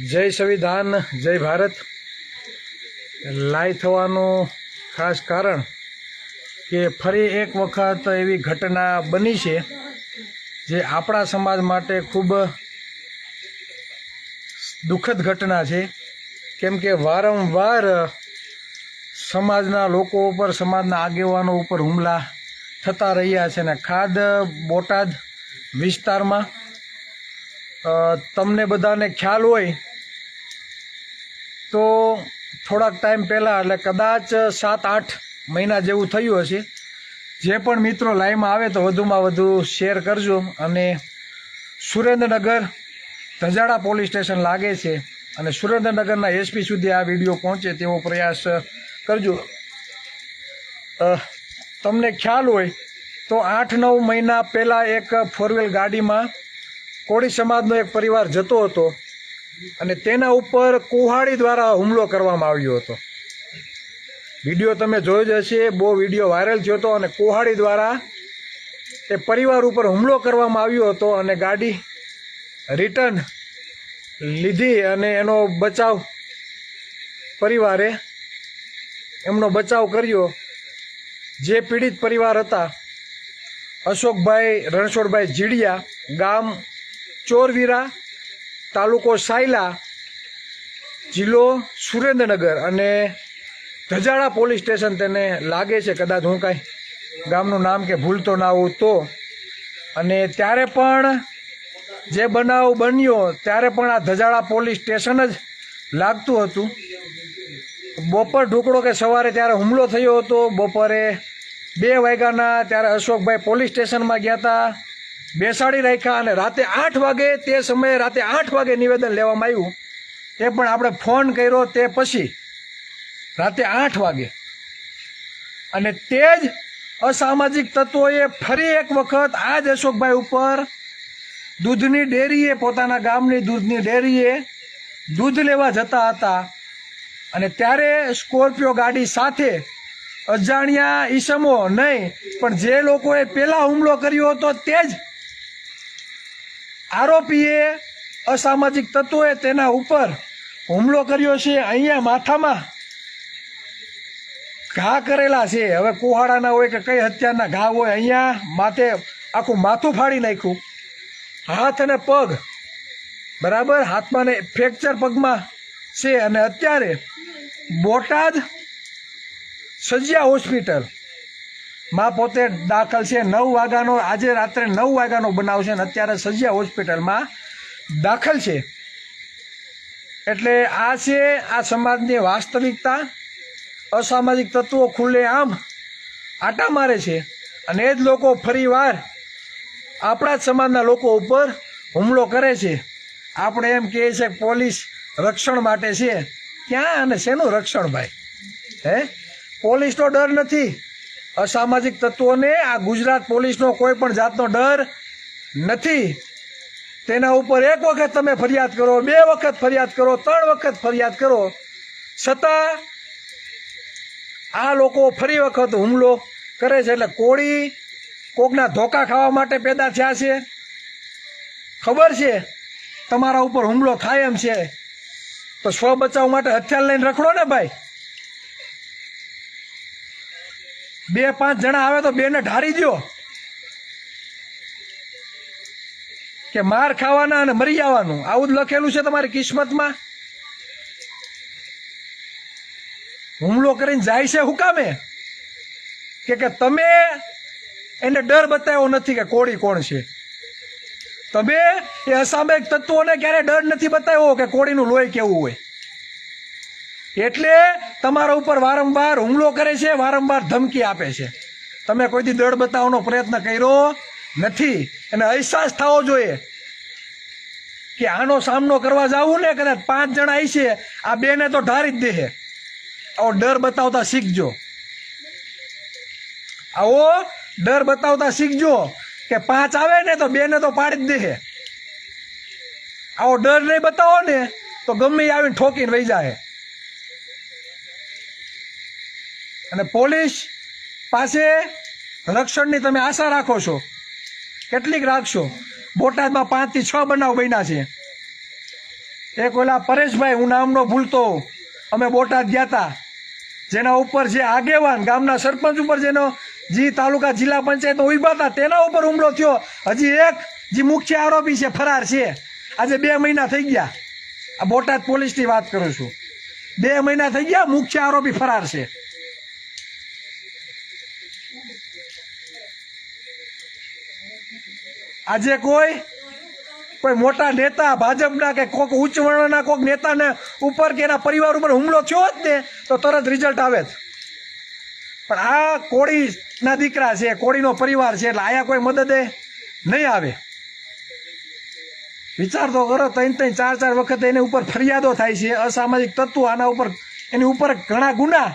જય સંવિધાન, જય ભારત. લાઈવ થવાનું ખાસ કારણ કે ફરી એક વખત એવી ઘટના બની છે જે આપણા સમાજ માટે ખૂબ દુઃખદ ઘટના છે. કેમ કે વારંવાર સમાજના લોકો ઉપર, સમાજના આગેવાનો ઉપર હુમલા થતા રહ્યા છે ને ખાસ બોટાદ વિસ્તારમાં તમને બધાને ખ્યાલ હોય તો થોડાક ટાઈમ પહેલાં, એટલે કદાચ 7-8 મહિના જેવું થયું હશે. જે પણ મિત્રો લાઈવમાં આવે તો વધુમાં વધુ શેર કરજો. અને સુરેન્દ્રનગર ધજાડા પોલીસ સ્ટેશન લાગે છે અને સુરેન્દ્રનગરના એસપી સુધી આ વિડીયો પહોંચે તેવો પ્રયાસ કરજો. તમને ખ્યાલ હોય તો 8-9 મહિના પહેલાં એક 4-વ્હીલ ગાડીમાં કોળી સમાજનો એક પરિવાર જતો હતો અને તેના ઉપર કુહાડી દ્વારા હુમલો કરવામાં આવ્યો હતો. વિડીયો તમે જોયો જ હશે, બહુ વિડીયો વાયરલ થયો હતો અને કુહાડી દ્વારા એ પરિવાર ઉપર હુમલો કરવામાં આવ્યો હતો અને ગાડી રિટર્ન લીધી અને એનો બચાવ, પરિવારે એમનો બચાવ કર્યો. જે પીડિત પરિવાર હતા, અશોકભાઈ રણછોડભાઈ જીડિયા, ગામ ચોરવીરા, તાલુકો સાયલા, જિલ્લો સુરેન્દ્રનગર અને ધજાડા પોલીસ સ્ટેશન તેને લાગે છે. કદાચ હું કાંઈ ગામનું નામ કે ભૂલતો ના હોઉં તો. અને ત્યારે પણ જે બનાવ બન્યો ત્યારે પણ આ ધજાડા પોલીસ સ્ટેશન જ લાગતું હતું. બપોર ઢુકડો કે સવારે ત્યારે હુમલો થયો હતો. બપોરે 2 વાગ્યાના ત્યારે અશોકભાઈ પોલીસ સ્ટેશનમાં ગયા હતા, બેસાડી રાખ્યા અને રાતે 8 વાગે, તે સમયે રાતે 8 વાગે નિવેદન લેવામાં આવ્યું. તે પણ આપણે ફોન કર્યો તે પછી રાતે 8 વાગે. અને તે જ અસામાજિક તત્વોએ ફરી એક વખત આ જ અશોકભાઈ ઉપર દૂધની ડેરીએ, પોતાના ગામની દૂધની ડેરીએ દૂધ લેવા જતા હતા અને ત્યારે સ્કોર્પિયો ગાડી સાથે અજાણ્યા ઈસમો નહીં પણ જે લોકોએ પહેલાં હુમલો કર્યો હતો તે જ આરોપીએ, અસામાજિક તત્વોએ તેના ઉપર હુમલો કર્યો છે. અહીંયા માથામાં ઘા કરેલા છે. હવે કુહાડાના હોય કે કઈ હત્યાના ઘા હોય, અહીંયા માથે આખું માથું ફાડી નાખ્યું. હાથ અને પગ બરાબર, હાથમાં ને ફ્રેક્ચર પગમાં છે. અને અત્યારે બોટાદ સજિયા હોસ્પિટલ માં પોતે દાખલ છે. 9 વાગ્યાનો, આજે રાત્રે 9 વાગ્યાનો બનાવ છે અને અત્યારે સજિયા હોસ્પિટલમાં દાખલ છે. એટલે આ છે આ સમાજની વાસ્તવિકતા. અસામાજિક તત્વો ખુલ્લે આમ આટા મારે છે અને એ જ લોકો ફરીવાર આપણા જ સમાજના લોકો ઉપર હુમલો કરે છે. આપણે એમ કહે છે કે પોલીસ રક્ષણ માટે છે. ક્યાં અને શેનું રક્ષણ ભાઈ? હે, પોલીસનો ડર નથી. અસામાજિક તત્વોને આ ગુજરાત પોલીસનો કોઈ પણ જાતનો ડર નથી. તેના ઉપર એક વખત તમે ફરિયાદ કરો, 2 વખત ફરિયાદ કરો, 3 વખત ફરિયાદ કરો, છતાં આ લોકો ફરી વખત હુમલો કરે છે. એટલે કોળી કોકના ધોકા ખાવા માટે પેદા થયા છે. ખબર છે તમારા ઉપર હુમલો થાય એમ છે તો સ્વ બચાવ માટે હથિયાર લઈને રખડો ને ભાઈ. 2-5 જણા આવે તો 2ને ઢારી દો કે માર ખાવાના અને મરી જવાનું. આવું જ લખેલું છે તમારી કિસ્મતમાં. હુમલો કરીને જાય છે શું કામે? કે તમે એને ડર બતાવ્યો નથી કે કોળી કોણ છે. તમે એ અસામાજિક તત્વોને ક્યારે ડર નથી બતાવ્યો કે કોળીનું લોહી કેવું હોય. એટલે તમારા ઉપર વારંવાર હુમલો કરે છે, વારંવાર ધમકી આપે છે. તમે કોઈથી ડર બતાવવાનો પ્રયત્ન કર્યો નથી. એને અહેસાસ થવો જોઈએ કે આનો સામનો કરવા જાવું ને, કદાચ 5 જણા આવી છે, આ 2ને તો ઢારી જ દે. આવો ડર બતાવતા શીખજો. આવો ડર બતાવતા શીખજો કે 5 આવે ને તો 2ને તો પાડી જ દે. આવો ડર નહીં બતાવો ને તો ગમે આવીને ઠોકીને વહી જાય. અને પોલીસ પાસે રક્ષણની તમે આશા રાખો છો, કેટલીક રાખશો? બોટાદમાં 5 થી 6 બનાવ બન્યા છે. એક ઓલા પરેશભાઈ, હું નામનો ભૂલતો, અમે બોટાદ ગયા હતા, જેના ઉપર જે આગેવાન ગામના સરપંચ ઉપર જેનો તાલુકા જિલ્લા પંચાયતનો ઉભા હતા તેના ઉપર હુમલો થયો. હજી એક જે મુખ્ય આરોપી છે ફરાર છે. આજે 2 મહિના થઈ ગયા. આ બોટાદ પોલીસની વાત કરું છું. 2 મહિના થઈ ગયા, મુખ્ય આરોપી ફરાર છે. આજે કોઈ મોટા નેતા ભાજપના કે કોઈક ઉચ્ચ વર્ણના કોઈક નેતાને ઉપર કે એના પરિવાર ઉપર હુમલો થયો જ ને તો તરત રિઝલ્ટ આવે જ. પણ આ કોળીના દીકરા છે, કોળીનો પરિવાર છે, એટલે આયા કોઈ મદદે નહીં આવે. વિચાર તો કરો, 3-3, 4-4 વખત એની ઉપર ફરિયાદો થાય છે. અસામાજિક તત્વો આના ઉપર, એની ઉપર ઘણા ગુના,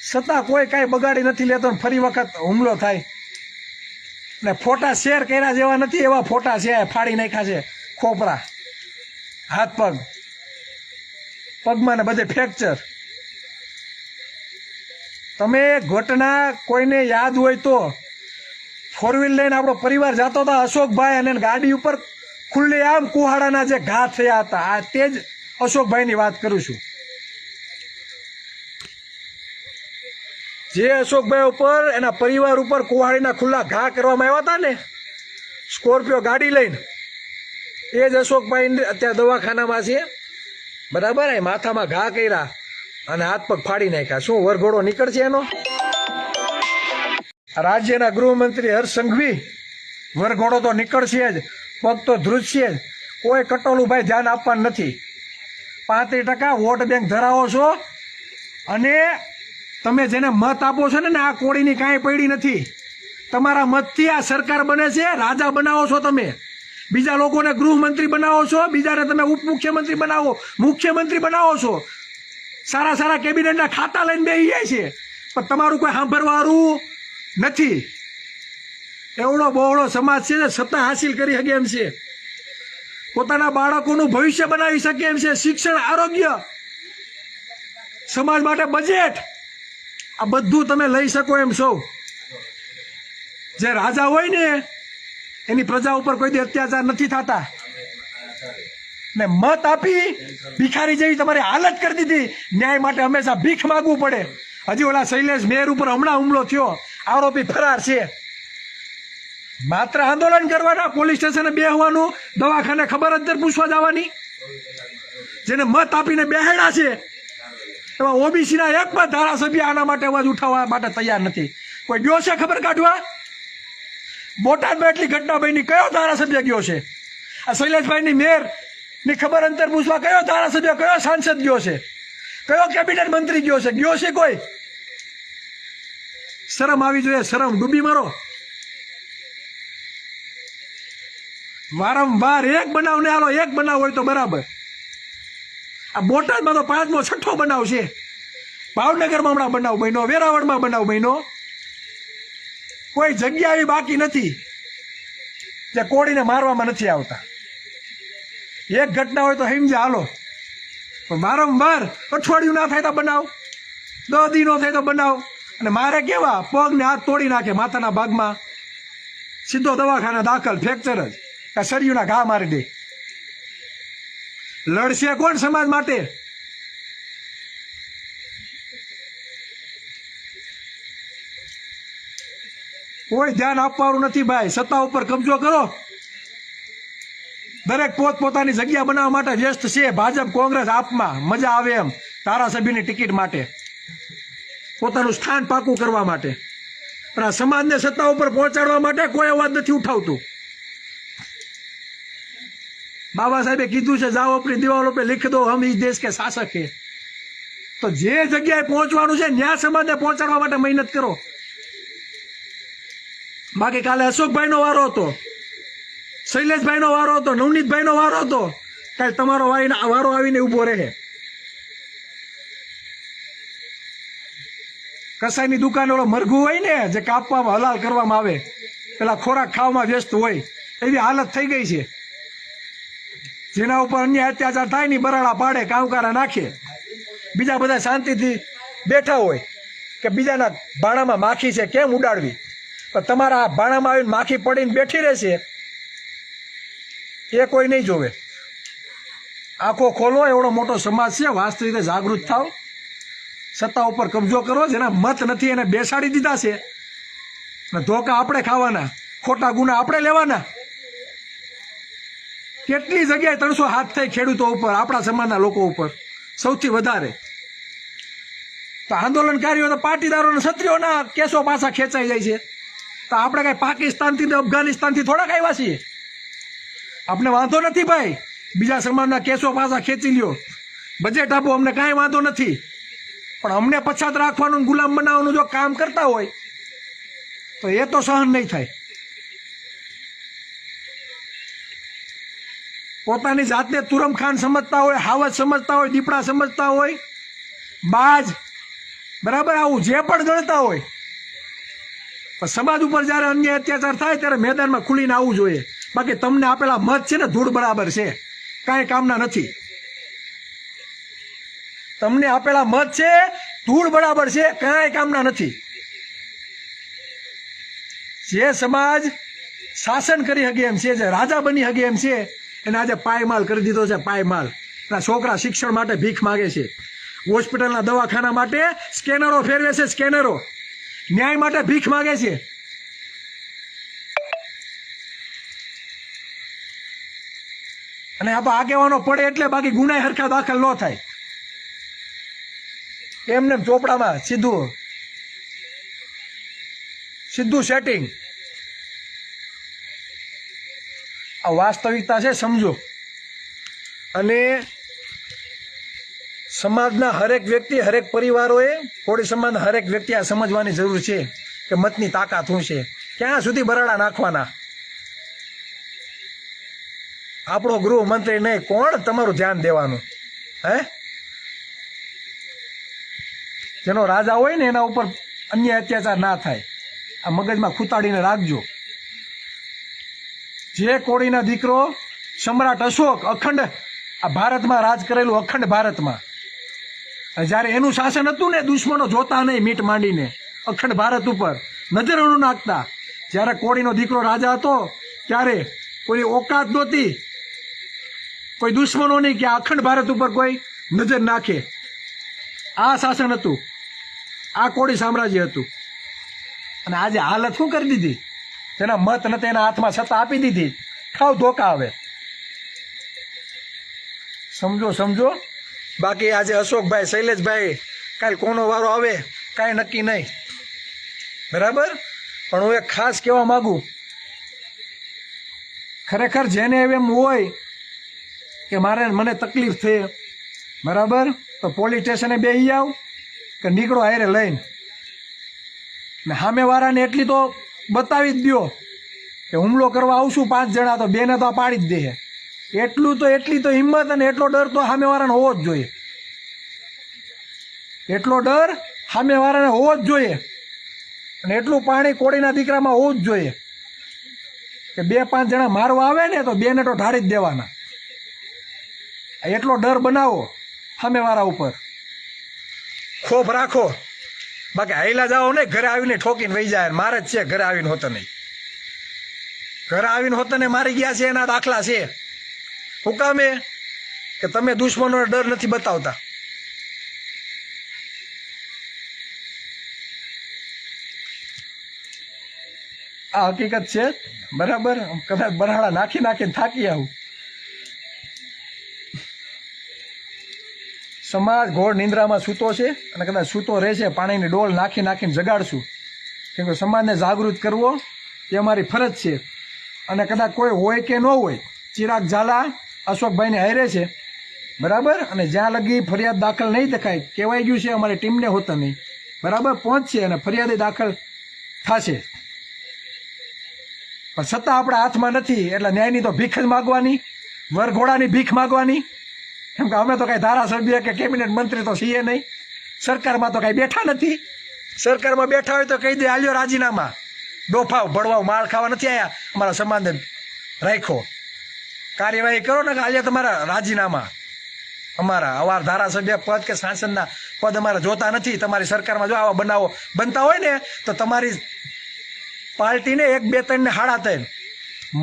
છતાં કોઈ કાંઈ બગાડી નથી લેતો. ફરી વખત હુમલો થાય ને ફોટા શેર કર્યા જેવા નથી એવા ફોટા છે, ફાડી નાખ્યા છે. ખોપરા, હાથ પગ, પગમાં ને બધે ફ્રેક્ચર. તમે ઘટના કોઈને યાદ હોય તો, 4 વ્હીલ લઈને આપણો પરિવાર જતો હતો અશોકભાઈ, અને ગાડી ઉપર ખુલ્લે આમ કુહાડાના જે ઘા થયા હતા, આ તે જ અશોકભાઈની વાત કરું છું. જે અશોકભાઈ ઉપર, એના પરિવાર ઉપર કુહાડીના ખુલ્લા ઘા કરવામાં આવ્યા હતા ને, સ્કોર્પિયો ગાડી લઈને, એ જ અશોકભાઈ અત્યારે દવાખાનામાં છે. બરાબર, એ માથામાં ઘા કર્યા અને હાથ પગ ફાડી નાખ્યા. શું વરઘોડો નીકળશે એનો? રાજ્યના ગૃહમંત્રી હર્ષ સંઘવી, વરઘોડો તો નીકળશે જ, પગ તો ધ્રુજશે જ. કોઈ કટોલુભાઈ ધ્યાન આપવાનું નથી. 35% વોટ બેંક ધરાવો છો, અને તમે જેને મત આપો છો ને, આ કોળીની કાંઈ પડી નથી. તમારા મતથી આ સરકાર બને છે. રાજા બનાવો છો તમે, બીજા લોકોને ગૃહમંત્રી બનાવો છો, બીજાને તમે ઉપમુખ્યમંત્રી બનાવો, મુખ્યમંત્રી બનાવો છો, સારા સારા કેબિનેટના ખાતા લઈને બેસી જાય છે, પણ તમારું કોઈ સાંભળવાળું નથી. એવડો બહોળો સમાજ છે, સત્તા હાસિલ કરી શકે એમ છે, પોતાના બાળકોનું ભવિષ્ય બનાવી શકે એમ છે, શિક્ષણ, આરોગ્ય, સમાજ માટે બજેટ, આ બધું તમે લઈ શકો એમ છો. જે રાજા હોય ને એની પ્રજા ઉપર કોઈ દી અત્યાચાર નથી થતા. ને મત આપી ભિખારી જેવી તમારી હાલત કરી દીધી. ન્યાય માટે હંમેશા ભીખ માગવું પડે. હજી ઓલા શૈલેષ મેર ઉપર હમણાં હુમલો થયો, આરોપી ફરાર છે. માત્ર આંદોલન કરવાના, પોલીસ સ્ટેશને બેહવાનું, દવાખાને ખબર અંતર પૂછવા જવાની. જેને મત આપીને બેહાડ્યા છે એમાં ઓબીસીના એક પણ ધારાસભ્ય આના માટે અવાજ ઉઠાવવા માટે તૈયાર નથી. કોઈ ગયો છે ખબર કાઢવા? બોટાદમાં એટલી ઘટના બની, કયો ધારાસભ્ય ગયો છે? આ શૈલેષભાઈની મેર ની ખબર અંતર પૂછવા કયો ધારાસભ્ય, કયો સાંસદ ગયો છે? કયો કેબિનેટ મંત્રી ગયો છે? ગયો છે કોઈ? શરમ આવી જોઈએ, શરમ. ડૂબી મારો. વારંવાર એક બનાવ ને હાલો, એક બનાવ હોય તો બરાબર. આ બોટાદમાં તો 5મો 6ઠ્ઠો બનાવ છે. ભાવનગરમાં હમણાં બનાવ બન્યો, વેરાવળમાં બનાવ બન્યો. કોઈ જગ્યા એવી બાકી નથી જે કોળીને મારવામાં નથી આવતા. એક ઘટના હોય તો સમજે હાલો, પણ વારંવાર અઠવાડિયું ના થાય તો બનાવ, 10 દી નો થાય તો બનાવ. અને મારે કેવા પગ ને હાથ તોડી નાખે, માથાના ભાગમાં સીધો દવાખાને દાખલ, ફ્રેક્ચર જ, કે શરીરના ઘા મારી દે. લડશે કોણ સમાજ માટે? કોઈ ધ્યાન આપવાનું નથી ભાઈ. સત્તા ઉપર કબજો કરો, દરેક પોતપોતાની જગ્યા બનાવવા માટે વ્યસ્ત છે. ભાજપ, કોંગ્રેસ આપમાં મજા આવે એમ, ધારાસભ્યની ટિકિટ માટે, પોતાનું સ્થાન પાકું કરવા માટે. પણ આ સમાજને સત્તા ઉપર પહોંચાડવા માટે કોઈ અવાજ નથી ઉઠાવતું. બાબા સાહેબે કીધું છે, જાઓ આપણી દિવાલો पे लिख दो हम इस देश के शासक है. તો જે જગ્યાએ પહોંચવાનું છે ન્યા સમાજને પહોંચાડવા માટે મહેનત કરો. બાકી કાલે અશોકભાઈનો વારો હતો, શૈલેષભાઈનો વારો હતો, નવનીતભાઈનો વારો હતો, કાલે તમારો વારો આવીને ઉભો રહે. કસાઈની દુકાન ઓલો મરઘું હોય ને, જે કાપવામાં હલાલ કરવામાં આવે, પેલા ખોરાક ખાવામાં વ્યસ્ત હોય, એવી હાલત થઈ ગઈ છે. જેના ઉપર અન્ય અત્યાચાર થાય નહીં, બરાડા પાડે, કાંવકારા નાખે, બીજા બધા શાંતિથી બેઠા હોય કે બીજાના ભાણામાં માખી છે કેમ ઉડાડવી. પણ તમારા ભાણામાં આવીને માખી પડીને બેઠી રહેશે એ કોઈ નહીં જોવે. આંખો ખોલો, એવડો મોટો સમાજ છે, વાસ્તવિક રીતે જાગૃત થાવ, સત્તા ઉપર કબજો કરો, જેના મત નથી એને બેસાડી દીધા છે, અને ધોકા આપણે ખાવાના, ખોટા ગુના આપણે લેવાના. કેટલી જગ્યાએ 300 હાથ થઈ ખેડૂતો ઉપર, આપણા સમાજના લોકો ઉપર સૌથી વધારે. તો આંદોલનકારીઓ તો પાટીદારો અને ક્ષત્રિયોના કેસો પાછા ખેંચાઈ જાય છે. તો આપણે કઈ પાકિસ્તાનથી ને અફઘાનિસ્તાનથી થોડાક આવ્યા છીએ? આપણે વાંધો નથી ભાઈ, બીજા સમાજના કેસો પાછા ખેંચી લ્યો, બજેટ આપો, અમને કાંઈ વાંધો નથી. પણ અમને પછાત રાખવાનું, ગુલામ બનાવવાનું જો કામ કરતા હોય તો એ તો સહન નહીં થાય. પોતાની જાતને તુરમખાન સમજતા હોય, હાવજ સમજતા હોય, દીપડા સમજતા હોય, બાજ, બરાબર, આવું જે પણ ગણતા હોય, પણ સમાજ ઉપર જ્યારે અન્ય અત્યાચાર થાય ત્યારે મેદાનમાં ખુલીને આવવું જોઈએ. બાકી તમને આપેલા મત છે ને ધૂળ બરાબર છે, કાંઈ કામના નથી. તમને આપેલા મત છે ધૂળ બરાબર છે, કાંઈ કામના નથી. જે સમાજ શાસન કરી શકે એમ છે, જે રાજા બની શકે એમ છે, એને આજે પાયમાલ કરી દીધો છે. પાયમાલ. એના છોકરા શિક્ષણ માટે ભીખ માગે છે, હોસ્પિટલના દવાખાના માટે સ્કેનરો ફેરવે છે, સ્કેનરો. ન્યાય માટે ભીખ માગે છે. અને આ તો આગેવાનો પડે એટલે, બાકી ગુનાય હરખા દાખલ ન થાય. એમને ચોપડામાં સીધું સેટિંગ. આ વાસ્તવિકતા છે, સમજો. અને સમાજના હરેક વ્યક્તિ, હરેક પરિવારોએ, કોળી સમાજના હરેક વ્યક્તિ આ સમજવાની જરૂર છે કે મતની તાકાત શું છે, ક્યાં સુધી બરાડા નાખવાના. આપણો ગૃહમંત્રી નહીં, કોણ તમારું ધ્યાન દેવાનું? હે, જેનો રાજા હોય ને એના ઉપર અન્ય અત્યાચાર ના થાય, આ મગજમાં ખૂતાડીને રાખજો. જે કોળીના દીકરો સમ્રાટ અશોક અખંડ આ ભારતમાં રાજ કરેલું, અખંડ ભારતમાં, જ્યારે એનું શાસન હતું ને, દુશ્મનો જોતા નહીં, મીટ માંડીને અખંડ ભારત ઉપર નજર ન નાખતા. જ્યારે કોળીનો દીકરો રાજા હતો ત્યારે કોઈ ઓકાત નહોતી, કોઈ દુશ્મનો નહીં કે અખંડ ભારત ઉપર કોઈ નજર નાખે. આ શાસન હતું, આ કોળી સામ્રાજ્ય હતું. અને આજે હાલત શું કરી દીધી? જેના મત નથી એના હાથમાં સત્તા આપી દીધી. ખાવ ધોકા આવે. સમજો. બાકી આજે અશોકભાઈ, શૈલેષભાઈ, કાલ કોનો વારો આવે કાંઈ નક્કી નહીં, બરાબર. પણ હું એક ખાસ કહેવા માગું, ખરેખર જેને એમ હોય કે મને તકલીફ થઈ, બરાબર, તો પોલીસ સ્ટેશને બેસી આવ કે નીકળો હારે લઈને. ને સામેવાળાને એટલી તો બતાવી જ દો કે હુમલો કરવા આવશું 5 જણા, તો 2ને તો પાડી જ દે. એટલી તો હિંમત અને એટલો ડર તો સામેવાળાને હોવો જ જોઈએ. એટલો ડર સામેવાળાને હોવો જ જોઈએ. અને એટલું પાણી કોળીના દીકરામાં હોવું જ જોઈએ કે 2-5 જણા મારવા આવે ને તો 2ને તો ઢાળી જ દેવાના. એટલો ડર બનાવો સામેવાળા ઉપર, ખોફ રાખો. બાકી હાઈલા જાઓ ને, ઘરે આવીને ઠોકીને વહી જાય. મારે જ છે, ઘરે આવીને હોતો નહીં. ઘરે આવીને હોતને મારી ગયા છે, એના દાખલા છે. હુકામે કે તમે દુશ્મનોને ડર નથી બતાવતા. આ હકીકત છે, બરાબર. કદાચ બરાડા નાખીને થાકી આવું. સમાજ ઘોર નિંદ્રામાં સૂતો છે અને કદાચ સૂતો રહેશે. પાણીની ડોલ નાખીને જગાડશું, કેમ કે સમાજને જાગૃત કરવો એ અમારી ફરજ છે. અને કદાચ કોઈ હોય કે ન હોય, ચિરાગ ઝાલા અશોકભાઈને હારે છે, બરાબર. અને જ્યાં લગી ફરિયાદ દાખલ નહીં દેખાય, કહેવાય ગયું છે અમારી ટીમને હોતા નહીં, બરાબર, પહોંચશે અને ફરિયાદ દાખલ થશે. પણ સત્તા આપણા હાથમાં નથી, એટલે ન્યાયની તો ભીખ જ માગવાની, વરઘોડાની ભીખ માગવાની. કેમ કે અમે તો કાંઈ ધારાસભ્ય કે કેબિનેટ મંત્રી તો છીએ નહીં, સરકારમાં તો કાંઈ બેઠા નથી. સરકારમાં બેઠા હોય તો કહી દે આલ્યો રાજીનામા, ડોફાવ ભળવાવ માળ ખાવા નથી આવ્યા, અમારા સમાજને રાખો, કાર્યવાહી કરો ને કે આલ્યો તમારા રાજીનામા. અમારા અવાર ધારાસભ્ય પદ કે સાંસદના પદ અમારે જોતા નથી. તમારી સરકારમાં જો આવા બનાવો બનતા હોય ને તો તમારી પાર્ટીને 1, 2, 3 ને 3.5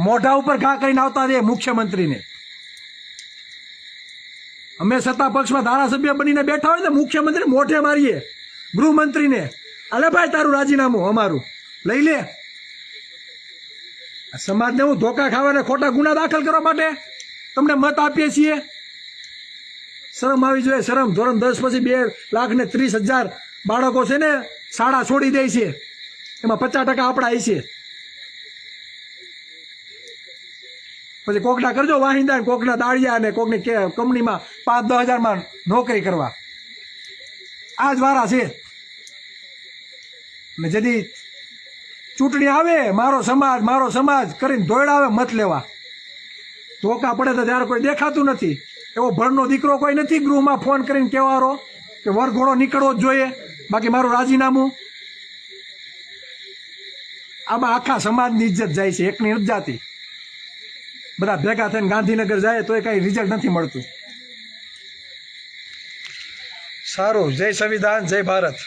મોઢા ઉપર ઘા કરીને આવતા દે મુખ્યમંત્રીને. અમે સત્તા પક્ષમાં ધારાસભ્ય બનીને બેઠા હોય ને મુખ્યમંત્રી મોઢે મારીએ, ગૃહમંત્રીને, અલે ભાઈ તારું રાજીનામું અમારું લઈ લે. આ સમાજને હું ધોકા ખાવાને ખોટા ગુના દાખલ કરવા માટે તમને મત આપીએ છીએ. શરમ આવી જોઈએ, શરમ. ધોરણ 10 પછી 2,30,000 બાળકો છે ને શાળા છોડી દે છે, એમાં 50% આપણા છે. પછી કોકના કરજો વાહિંદા, કોકના દાળિયા ને કોકની કંપનીમાં 5-10 હજારમાં નોકરી કરવા. આ જ વારા છે. ને જેથી ચૂંટણી આવે મારો સમાજ કરીને દોડાવે મત લેવા. ધોકા પડે તો ત્યારે કોઈ દેખાતું નથી. એવો ભણનો દીકરો કોઈ નથી ગૃહમાં ફોન કરીને કહેવારો કે વરઘોડો નીકળવો જ જોઈએ, બાકી મારું રાજીનામું. આમાં આખા સમાજની ઇજ્જત જાય છે, એકની નથી જાતી. બધા ભેગા થઈને ગાંધીનગર જાય તો એ કઈ રિઝલ્ટ નથી મળતું. સારું. જય સંવિધાન, જય ભારત.